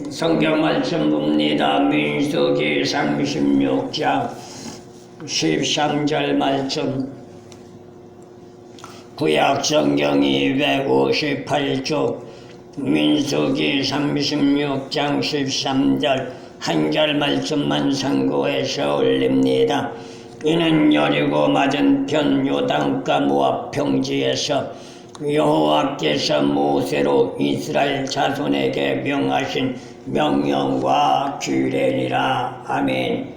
성경 말씀 봅니다. 민수기 36장 13절 말씀. 구약 성경 258쪽 민수기 36장 13절 한 절 말씀만 상고해서 올립니다. 이는 여리고 맞은편 요단가 모압 평지에서 여호와께서 모세로 이스라엘 자손에게 명하신 명령과 규례니라. 아멘.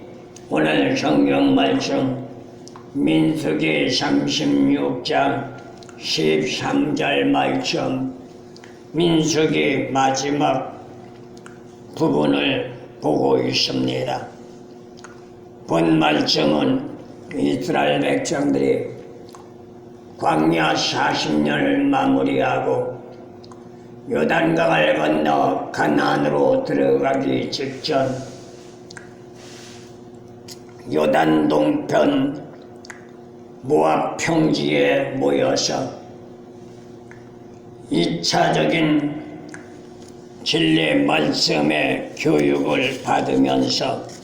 오늘 성경 말씀 민수기 36장 13절 말씀, 민수기 마지막 부분을 보고 있습니다. 본 말씀은 이스라엘 백성들이 광야 40년을 마무리하고 요단강을 건너 가나안으로 들어가기 직전 요단 동편 모압 평지에 모여서 2차적인 진리 말씀의 교육을 받으면서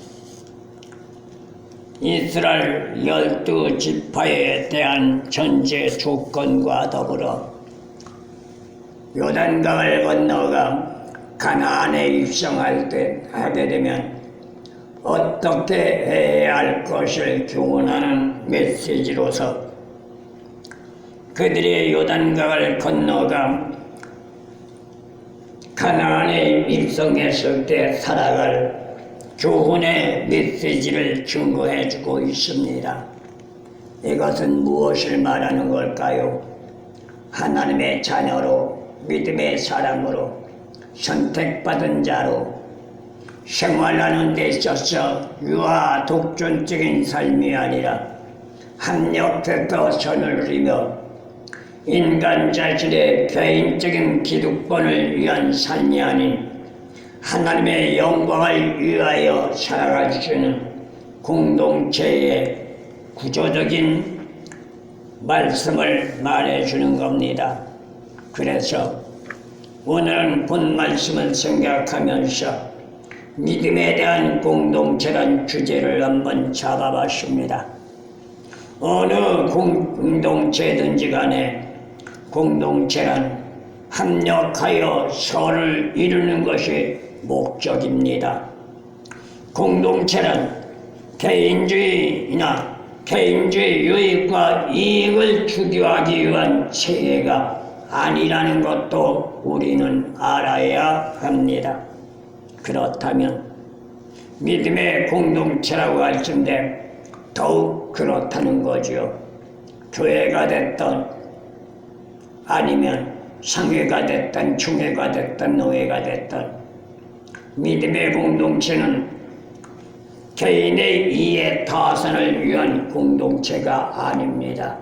이스라엘 12지파에 대한 전제 조건과 더불어 요단강을 건너가 가나안에 입성할 때 하게 되면 어떻게 해야 할 것을 교훈하는 메시지로서 그들이 요단강을 건너가 가나안에 입성했을 때 살아갈 교훈의 메시지를 증거해주고 있습니다. 이것은 무엇을 말하는 걸까요? 하나님의 자녀로 믿음의 사람으로 선택받은 자로 생활하는 데 있어서 유아 독존적인 삶이 아니라 합력해서 선을 이루며 인간 자신의 개인적인 기득권을 위한 삶이 아닌 하나님의 영광을 위하여 살아갈 수 있는 공동체의 구조적인 말씀을 말해주는 겁니다. 그래서 오늘은 본 말씀을 생각하면서 믿음에 대한 공동체란 주제를 한번 잡아봤습니다. 어느 공동체든지 간에 공동체란 합력하여 선을 이루는 것이 목적입니다. 공동체는 개인주의나 개인주의 유익과 이익을 추구하기 위한 체계가 아니라는 것도 우리는 알아야 합니다. 그렇다면 믿음의 공동체라고 할 텐데 더욱 그렇다는 거죠. 교회가 됐든 아니면 상회가 됐든 중회가 됐든 노회가 됐든 믿음의 공동체는 개인의 이해 타산을 위한 공동체가 아닙니다.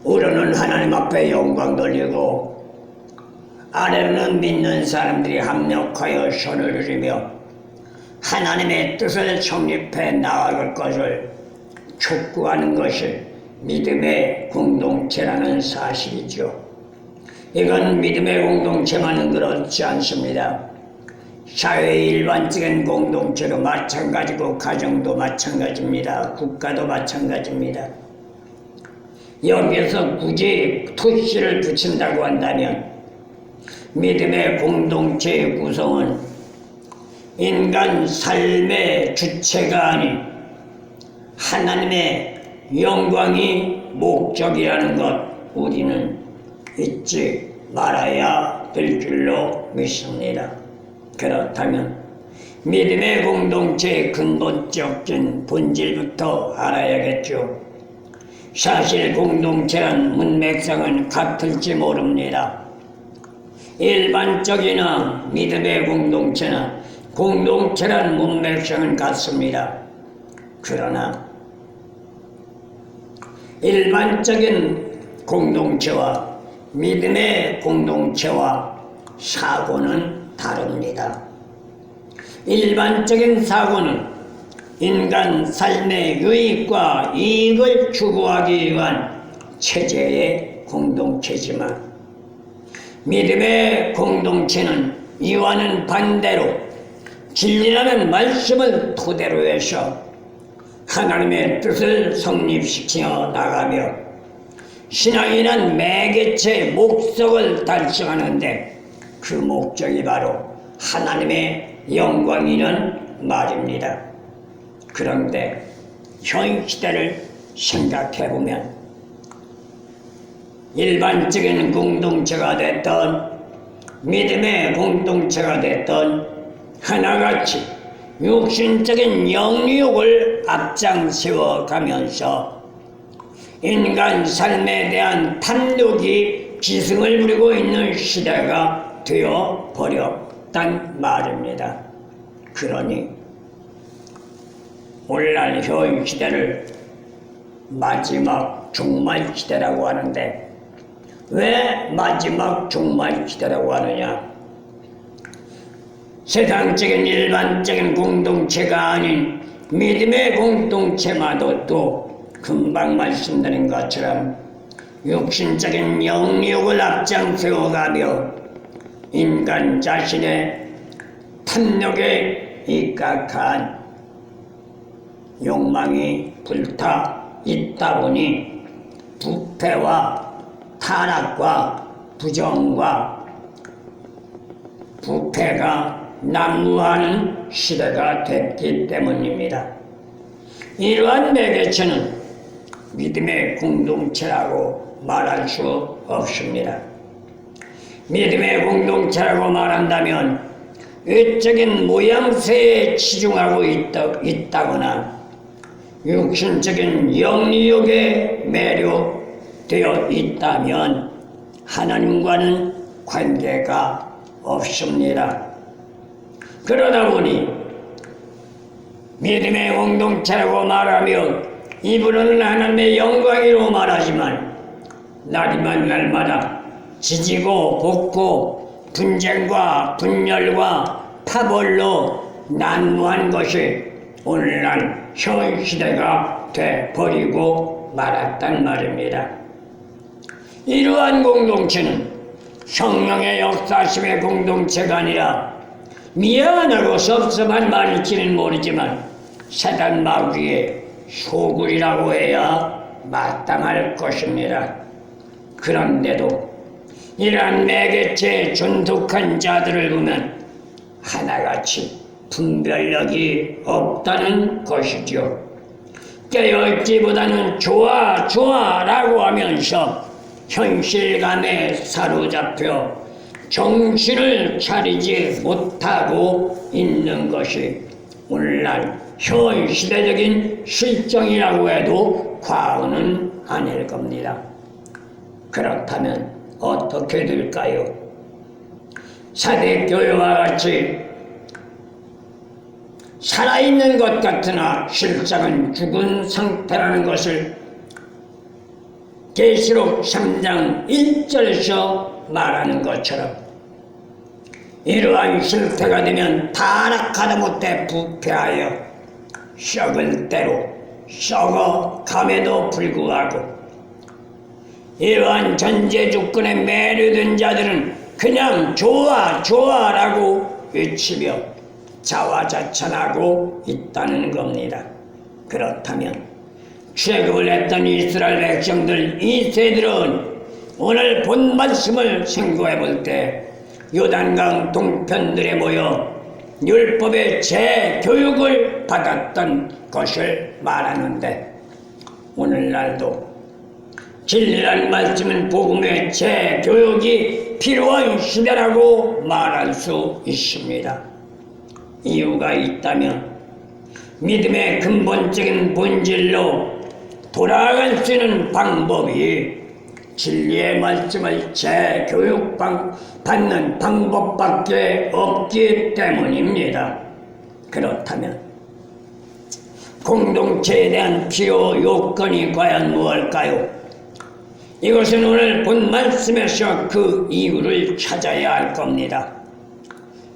우리는 하나님 앞에 영광 돌리고 아래로는 믿는 사람들이 합력하여 선을 이루며 하나님의 뜻을 성립해 나아갈 것을 촉구하는 것이 믿음의 공동체라는 사실이죠. 이건 믿음의 공동체만은 그렇지 않습니다. 사회의 일반적인 공동체도 마찬가지고 가정도 마찬가지입니다. 국가도 마찬가지입니다. 여기서 굳이 토시를 붙인다고 한다면 믿음의 공동체의 구성은 인간 삶의 주체가 아닌 하나님의 영광이 목적이라는 것 우리는 잊지 말아야 될 줄로 믿습니다. 그렇다면 믿음의 공동체의 근본적인 본질부터 알아야겠죠. 사실 공동체란 문맥상은 같을지 모릅니다. 일반적이나 믿음의 공동체나 공동체란 문맥상은 같습니다. 그러나 일반적인 공동체와 믿음의 공동체와 사고는 다릅니다. 일반적인 사고는 인간 삶의 유익과 이익을 추구하기 위한 체제의 공동체지만 믿음의 공동체는 이와는 반대로 진리라는 말씀을 토대로 해서 하나님의 뜻을 성립시켜 나가며 신앙이란 매개체의 목적을 달성하는데 그 목적이 바로 하나님의 영광이란 말입니다. 그런데 현 시대를 생각해보면 일반적인 공동체가 됐던 믿음의 공동체가 됐던 하나같이 육신적인 영유욕을 앞장세워 가면서 인간 삶에 대한 탐욕이 기승을 부리고 있는 시대가 되어 버렸단 말입니다. 그러니 오늘날 현 시대를 마지막 종말 시대라고 하는데 왜 마지막 종말 시대라고 하느냐? 세상적인 일반적인 공동체가 아닌 믿음의 공동체마도 또 금방 말씀드린 것처럼 육신적인 영욕을 앞장세워가며 인간 자신의 탐욕에 입각한 욕망이 불타 있다 보니 부패와 타락과 부정과 부패가 난무하는 시대가 됐기 때문입니다. 이러한 매개체는 믿음의 공동체라고 말할 수 없습니다. 믿음의 공동체라고 말한다면 외적인 모양새에 치중하고 있다거나 육신적인 영리욕에 매료되어 있다면 하나님과는 관계가 없습니다. 그러다 보니 믿음의 공동체라고 말하며 입으로는 하나님의 영광이라고 말하지만 날이면 날마다 지지고 볶고 분쟁과 분열과 파벌로 난무한 것이 오늘날 현 시대가 돼버리고 말았단 말입니다. 이러한 공동체는 성령의 역사심의 공동체가 아니라 미안하고 섭섭한 말일지는 모르지만 사단 마귀의 소굴이라고 해야 마땅할 것입니다. 그런데도 이러한 매개체에 존속한 자들을 보면 하나같이 분별력이 없다는 것이죠. 깨어있기보다는 좋아 라고 하면서 현실감에 사로잡혀 정신을 차리지 못하고 있는 것이 오늘날 현 시대적인 실정이라고 해도 과언은 아닐 겁니다. 그렇다면 어떻게 될까요? 사대교회와 같이 살아있는 것 같으나 실상은 죽은 상태라는 것을 계시록 3장 1절에서 말하는 것처럼 이러한 실태가 되면 타락하다 못해 부패하여 썩을 대로 썩어감에도 불구하고 이러한 전제 조건에 매료된 자들은 그냥 좋아 라고 외치며 자화자찬하고 있다는 겁니다. 그렇다면 출애굽을 했던 이스라엘 백성들 이 세들은 오늘 본 말씀을 생각해 볼 때 요단강 동편들에 모여 율법의 재교육을 받았던 것을 말하는데 오늘날도 진리라는 말씀은 복음의 재교육이 필요한 시대라고 말할 수 있습니다. 이유가 있다면 믿음의 근본적인 본질로 돌아갈 수 있는 방법이 진리의 말씀을 재교육받는 방법밖에 없기 때문입니다. 그렇다면 공동체에 대한 필요 요건이 과연 무엇일까요? 이것은 오늘 본 말씀에서 그 이유를 찾아야 할 겁니다.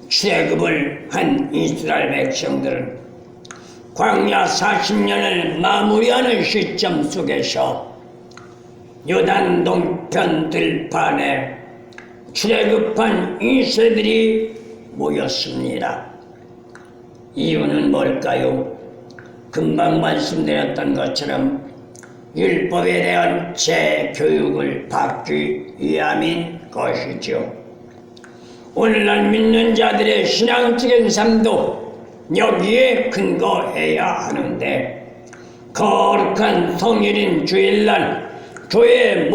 출애굽을 한 이스라엘 백성들은 광야 40년을 마무리하는 시점 속에서 요단 동편 들판에 출애굽한 이세들이 모였습니다. 이유는 뭘까요? 금방 말씀드렸던 것처럼 율법에 대한 재교육을 받기 위함인 것이죠. 오늘날 믿는 자들의 신앙적인 삶도 여기에 근거해야 하는데, 거룩한 성일인 주일날 교회의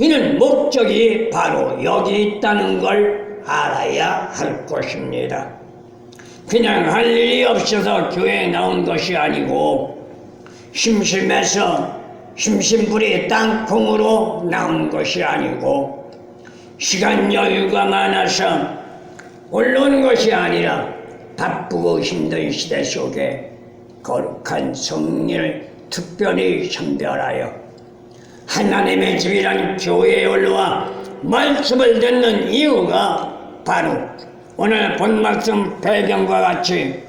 이는 목적이 바로 여기 있다는 걸 알아야 할 것입니다. 그냥 할 일이 없어서 교회에 나온 것이 아니고 심심해서 심심풀이 땅콩으로 나온 것이 아니고 시간 여유가 많아서 올라오는 것이 아니라 바쁘고 힘든 시대 속에 거룩한 성령을 특별히 선별하여 하나님의 집이란 교회에 올라와 말씀을 듣는 이유가 바로 오늘 본 말씀 배경과 같이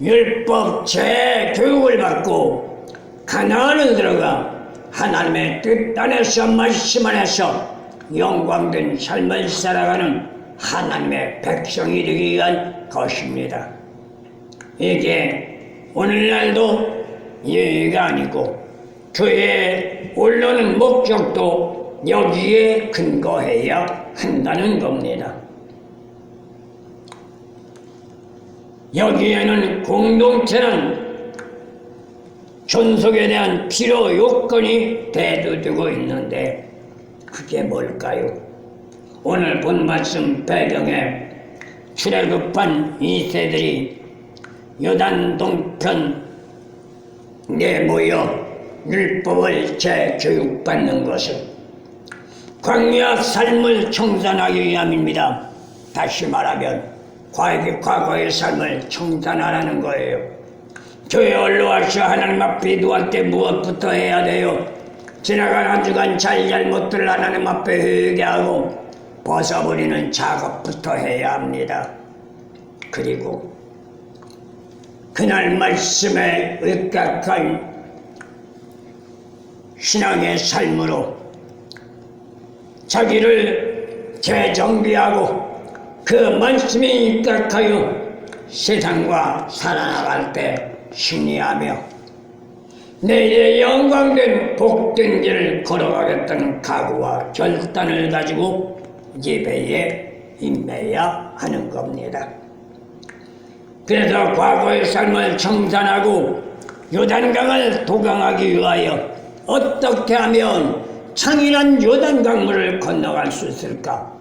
율법 재교육을 받고 가나안을 들어가 하나님의 뜻 안에서 말씀 안에서 영광된 삶을 살아가는 하나님의 백성이 되기 위한 것입니다. 이게 오늘날도 예의가 아니고 교회에 올라오는 목적도 여기에 근거해야 한다는 겁니다. 여기에는 공동체는 존속에 대한 필요 요건이 대두되고 있는데 그게 뭘까요? 오늘 본 말씀 배경에 출애굽한 이세들이 요단 동편에 모여 율법을 재교육받는 것은 광야 삶을 청산하기 위함입니다. 다시 말하면 과거의 삶을 청산하라는 거예요. 교회에 올라와서 하나님 앞에 기도할 때 무엇부터 해야 돼요? 지나간 한 주간 잘못들을 하나님 앞에 회개하고 벗어버리는 작업부터 해야 합니다. 그리고 그날 말씀에 의탁한 신앙의 삶으로 자기를 재정비하고 그 말씀에 입각하여 세상과 살아나갈 때 승리하며 내일의 영광된 복된 길을 걸어가겠다는 각오와 결단을 가지고 예배에 임해야 하는 겁니다. 그래서 과거의 삶을 청산하고 요단강을 도강하기 위하여 어떻게 하면 창인한 요단강물을 건너갈 수 있을까?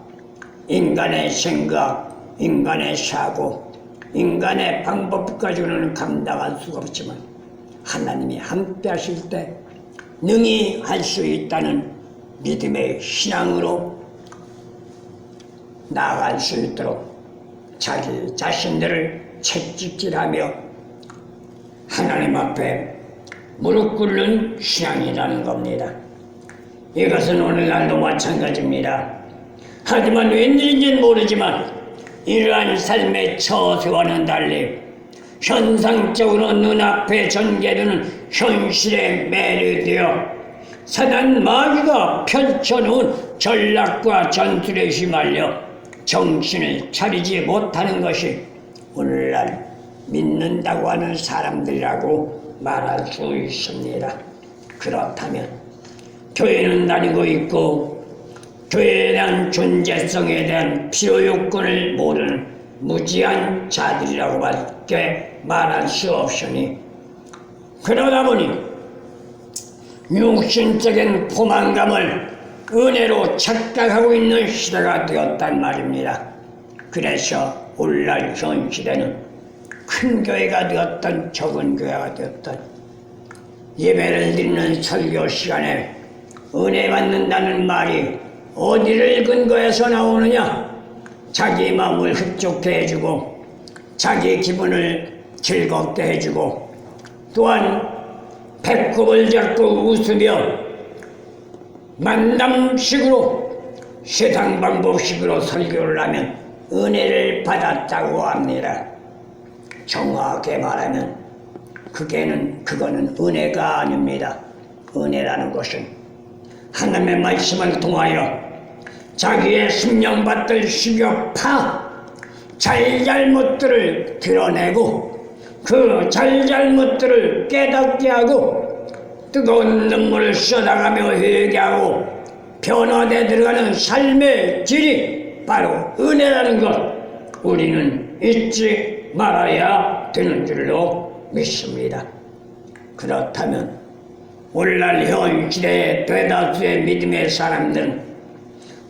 인간의 생각, 인간의 사고, 인간의 방법 가지고는 감당할 수가 없지만 하나님이 함께 하실 때 능히 할 수 있다는 믿음의 신앙으로 나아갈 수 있도록 자기 자신들을 채찍질하며 하나님 앞에 무릎 꿇는 신앙이라는 겁니다. 이것은 오늘날도 마찬가지입니다. 하지만 웬일인지는 모르지만 이러한 삶의 처세와는 달리 현상적으로 눈앞에 전개되는 현실에 매료되어 사단 마귀가 펼쳐놓은 전략과 전술에 휘말려 정신을 차리지 못하는 것이 오늘날 믿는다고 하는 사람들이라고 말할 수 있습니다. 그렇다면 교회는 다니고 있고 교회에 대한 존재성에 대한 필요 요건을 모르는 무지한 자들이라고밖에 말할 수 없으니 그러다 보니 육신적인 포만감을 은혜로 착각하고 있는 시대가 되었단 말입니다. 그래서 오늘날 현 시대는 큰 교회가 되었던 적은 교회가 되었던 예배를 드리는 설교 시간에 은혜 받는다는 말이 어디를 근거해서 나오느냐? 자기 마음을 흡족해 해주고 자기 기분을 즐겁게 해주고 또한 배꼽을 잡고 웃으며 만남식으로 세상 방법식으로 설교를 하면 은혜를 받았다고 합니다. 정확하게 말하면 그거는 은혜가 아닙니다. 은혜라는 것은 하나님의 말씀을 통하여 자기의 심령밭을 시겨 파 잘잘못들을 드러내고 그 잘잘못들을 깨닫게 하고 뜨거운 눈물을 쏟아가며 회개하고 변화돼 들어가는 삶의 질이 바로 은혜라는 것 우리는 잊지 말아야 되는 줄로 믿습니다. 그렇다면 오늘날 현 시대의 대다수의 믿음의 사람들은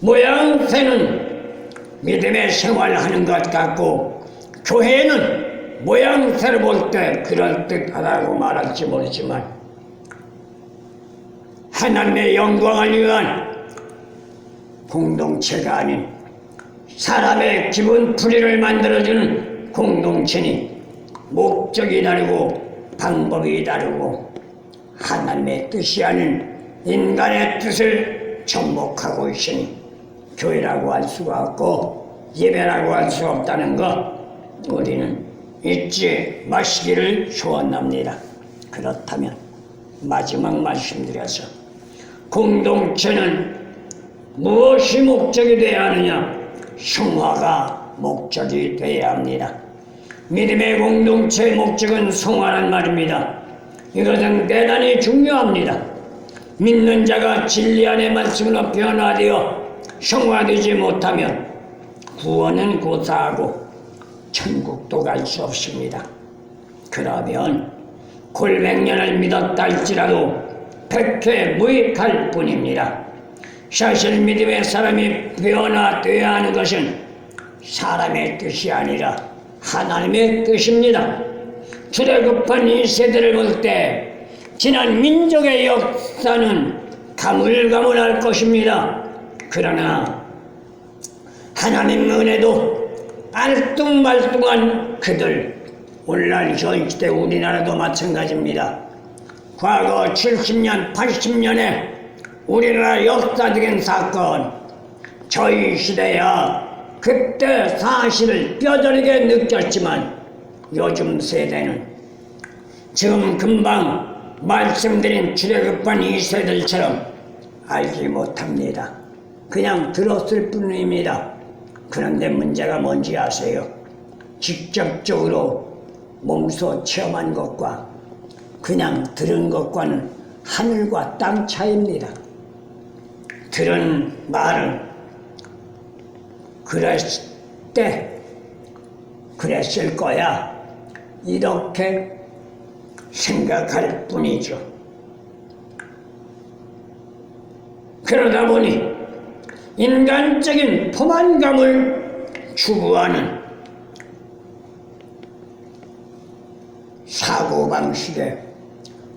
모양새는 믿음의 생활하는 것 같고 교회는 모양새를 볼 때 그럴듯하다고 말할지 모르지만 하나님의 영광을 위한 공동체가 아닌 사람의 기분풀이를 만들어주는 공동체니 목적이 다르고 방법이 다르고 하나님의 뜻이 아닌 인간의 뜻을 접목하고 있으니 교회라고 할 수가 없고 예배라고 할 수 없다는 것 우리는 잊지 마시기를 소원합니다. 그렇다면 마지막 말씀드려서 공동체는 무엇이 목적이 되어야 하느냐? 성화가 목적이 되어야 합니다. 믿음의 공동체의 목적은 성화란 말입니다. 이것은 대단히 중요합니다. 믿는 자가 진리 안의 말씀으로 변화되어 성화되지 못하면 구원은 고사하고 천국도 갈 수 없습니다. 그러면 골백년을 믿었다 할지라도 백해 무익할 뿐입니다. 사실 믿음의 사람이 변화되어야 하는 것은 사람의 뜻이 아니라 하나님의 뜻입니다. 출애굽한 이 세대를 볼 때 지난 민족의 역사는 가물가물할 것입니다. 그러나 하나님 은혜도 알뚱말뚱한 그들 오늘날 현 시대 우리나라도 마찬가지입니다. 과거 70년, 80년에 우리나라 역사적인 사건 저희 시대야 그때 사실을 뼈저리게 느꼈지만 요즘 세대는 지금 금방 말씀드린 출애굽한 이 세대들처럼 알지 못합니다. 그냥 들었을 뿐입니다. 그런데 문제가 뭔지 아세요? 직접적으로 몸소 체험한 것과 그냥 들은 것과는 하늘과 땅 차이입니다. 들은 말은 그랬을 때 그랬을 거야 이렇게 생각할 뿐이죠. 그러다 보니 인간적인 포만감을 추구하는 사고방식에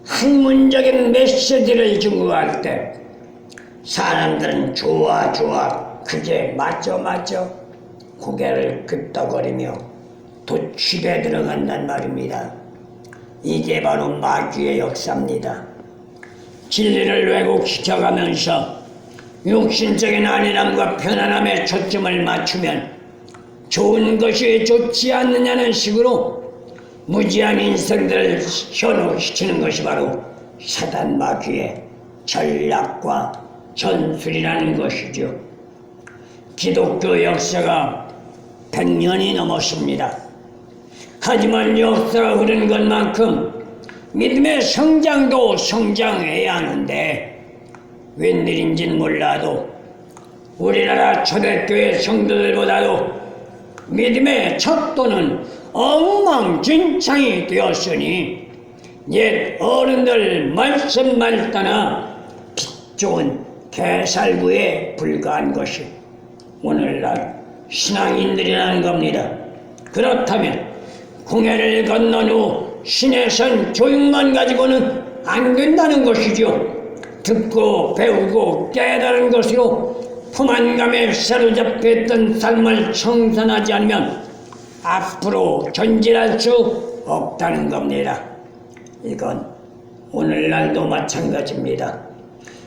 학문적인 메시지를 추구할 때 사람들은 좋아 그게 맞죠 고개를 끄덕거리며 도취에 들어간단 말입니다. 이게 바로 마귀의 역사입니다. 진리를 왜곡시켜가면서 육신적인 안일함과 편안함에 초점을 맞추면 좋은 것이 좋지 않느냐는 식으로 무지한 인생들을 현혹시키는 것이 바로 사단 마귀의 전략과 전술이라는 것이죠. 기독교 역사가 100년이 넘었습니다. 하지만 역사가 흐른 것만큼 믿음의 성장도 성장해야 하는데 웬일인지는 몰라도 우리나라 초대교회 성도들보다도 믿음의 척도는 엉망진창이 되었으니 옛 어른들 말씀만 따나 빛 좋은 개살구에 불과한 것이 오늘날 신앙인들이라는 겁니다. 그렇다면 공회를 건넌 후 신의 선 교육만 가지고는 안 된다는 것이죠. 듣고 배우고 깨달은 것으로 포만감에 사로잡혔던 삶을 청산하지 않으면 앞으로 전진할 수 없다는 겁니다. 이건 오늘날도 마찬가지입니다.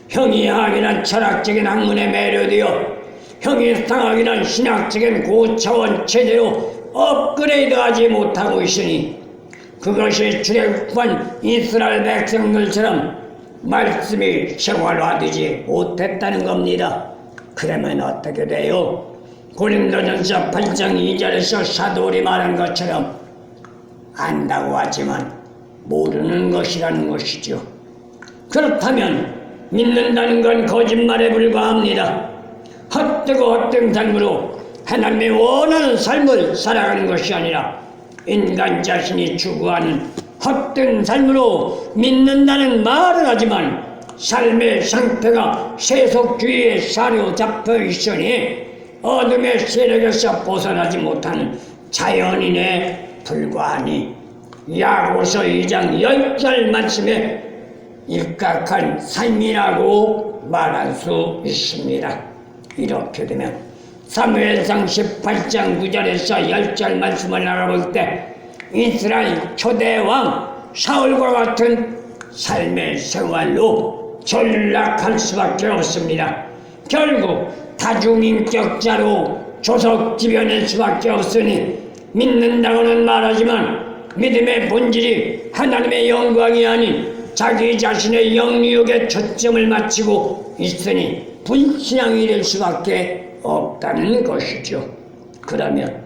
형이하기는 철학적인 학문에 매료되어 형이상하기는 신학적인 고차원 체제로 업그레이드하지 못하고 있으니 그것이 출애굽한 이스라엘 백성들처럼 말씀이 생활화되지 못했다는 겁니다. 그러면 어떻게 돼요? 고린도전서 8장 2절에서 사도리 말한 것처럼 안다고 하지만 모르는 것이라는 것이죠. 그렇다면 믿는다는 건 거짓말에 불과합니다. 헛되고 헛된 삶으로 하나님이 원하는 삶을 살아가는 것이 아니라 인간 자신이 추구하는 헛된 삶으로 믿는다는 말을 하지만 삶의 상태가 세속주의에 사로잡혀 있으니 어둠의 세력에서 벗어나지 못하는 자연인에 불과하니 야고보서 2장 10절 말씀에 일각한 삶이라고 말할 수 있습니다. 이렇게 되면 사무엘상 18장 9절에서 10절 말씀을 알아볼 때 이스라엘 초대왕 사울과 같은 삶의 생활로 전락할 수밖에 없습니다. 결국 다중인격자로 조석지변할 수밖에 없으니 믿는다고는 말하지만 믿음의 본질이 하나님의 영광이 아닌 자기 자신의 영유욕에 초점을 맞추고 있으니 불신앙이 될 수밖에 없다는 것이죠. 그러면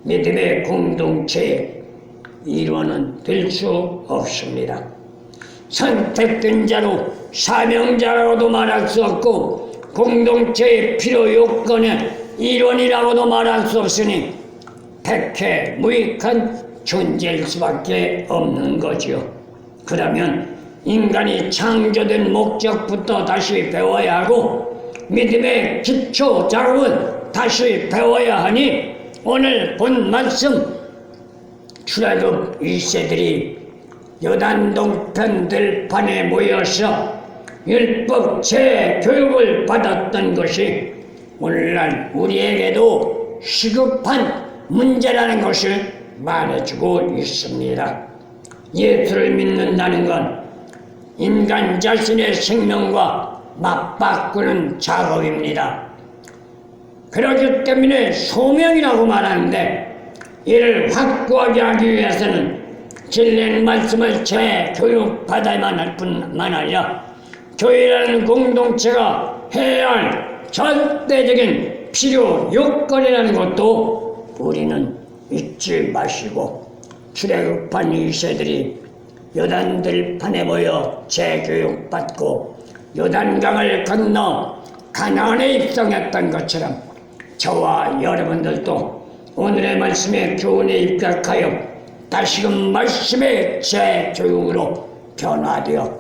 믿음의 공동체의 일원은 될 수 없습니다. 선택된 자로 사명자라고도 말할 수 없고 공동체의 필요 요건의 일원이라고도 말할 수 없으니 백해 무익한 존재일 수밖에 없는 거죠. 그러면 인간이 창조된 목적부터 다시 배워야 하고 믿음의 기초 작업은 다시 배워야 하니 오늘 본 말씀 출애굽 1세들이 요단 동편 들판에 모여서 율법 재교육을 받았던 것이 오늘날 우리에게도 시급한 문제라는 것을 말해주고 있습니다. 예수를 믿는다는 건 인간 자신의 생명과 맞바꾸는 작업입니다. 그렇기 때문에 소명이라고 말하는데 이를 확고하게 하기 위해서는 진리의 말씀을 재교육받아야만 할 뿐만 아니라 교회라는 공동체가 해야 할 절대적인 필요 요건이라는 것도 우리는 잊지 마시고 출애굽한 2세들이 요단들판에 모여 재교육받고 요단강을 건너 가나안에 입성했던 것처럼 저와 여러분들도 오늘의 말씀의 교훈에 입각하여 다시금 말씀의 재교육으로 변화되어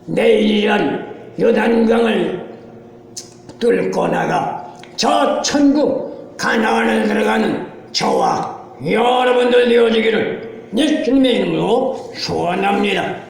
내일이란 요단강을 뚫고 나가 저 천국 가나안에 들어가는 저와 여러분들 되어지기를 예수님의 이름으로 소원합니다.